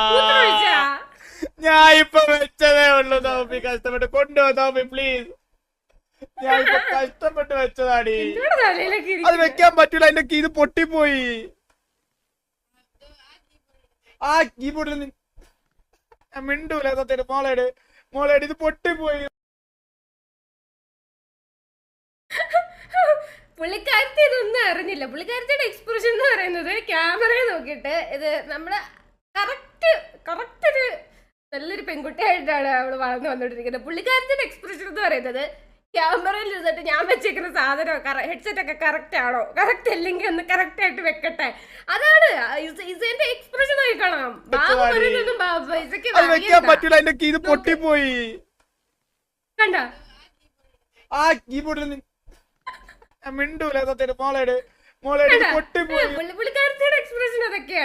മൂത്രമൊഴിച്ചാ? ഞാൻ ഇപ്പൊ വെച്ചതേ ഉള്ളു തോപ്പി, കഷ്ടപ്പെട്ട് കൊണ്ടുപോ തോപ്പി പ്ലീസ്. ഞാൻ ഇപ്പൊ കഷ്ടപ്പെട്ട് വെച്ചതാടി. എന്തുവാടാ തലയിലൊക്കെ അത് ഇരിക്കുന്നെ? വെക്കാൻ പറ്റൂല, എന്റെ ഇത് പൊട്ടിപ്പോയി. ആ കീബോർഡിൽ മിണ്ടൂല സത്യം. മോളേട് ഇത് പൊട്ടിപ്പോയി. പുള്ളിക്കാരത്തി ഇതൊന്നും അറിഞ്ഞില്ല. പുള്ളിക്കാരത്തിയുടെ എക്സ്പ്രഷൻ എന്ന് പറയുന്നത് ക്യാമറയെ നോക്കിയിട്ട് ഇത് നമ്മുടെ കറക്റ്റ് ഒരു നല്ലൊരു പെൺകുട്ടിയായിട്ടാണ് അവള് വളർന്നു വന്നോണ്ടിരിക്കുന്നത്. പുള്ളിക്കാരത്തിന്റെ എക്സ്പ്രഷൻ എന്ന് പറയുന്നത് ക്യാമറയിൽ ഇരുന്നിട്ട് ഞാൻ വെച്ചേക്കുന്ന സാധനം ഹെഡ്സെറ്റ് ഒക്കെ കറക്റ്റ് ആണോ, കറക്റ്റ് അല്ലെങ്കിൽ ഒന്ന് കറക്റ്റ് ആയിട്ട് വെക്കട്ടെ. അതാണ് ഇസേന്റെ എക്സ്പ്രഷൻ നോക്കണം. ബാബു പറയുന്നൊന്നും ഇസയ്ക്ക് അത് വെക്കാൻ പറ്റൂല, എന്റെ ഇത് പൊട്ടിപ്പോയി. കണ്ട ആ കീബോർഡിൽ മിണ്ടൂല സത്യം. മോളേട് ഇത് പൊട്ടിപ്പോയി. പുള്ളിക്കാരത്തിയുടെ എക്സ്പ്രഷൻ അതൊക്കെയാണ്.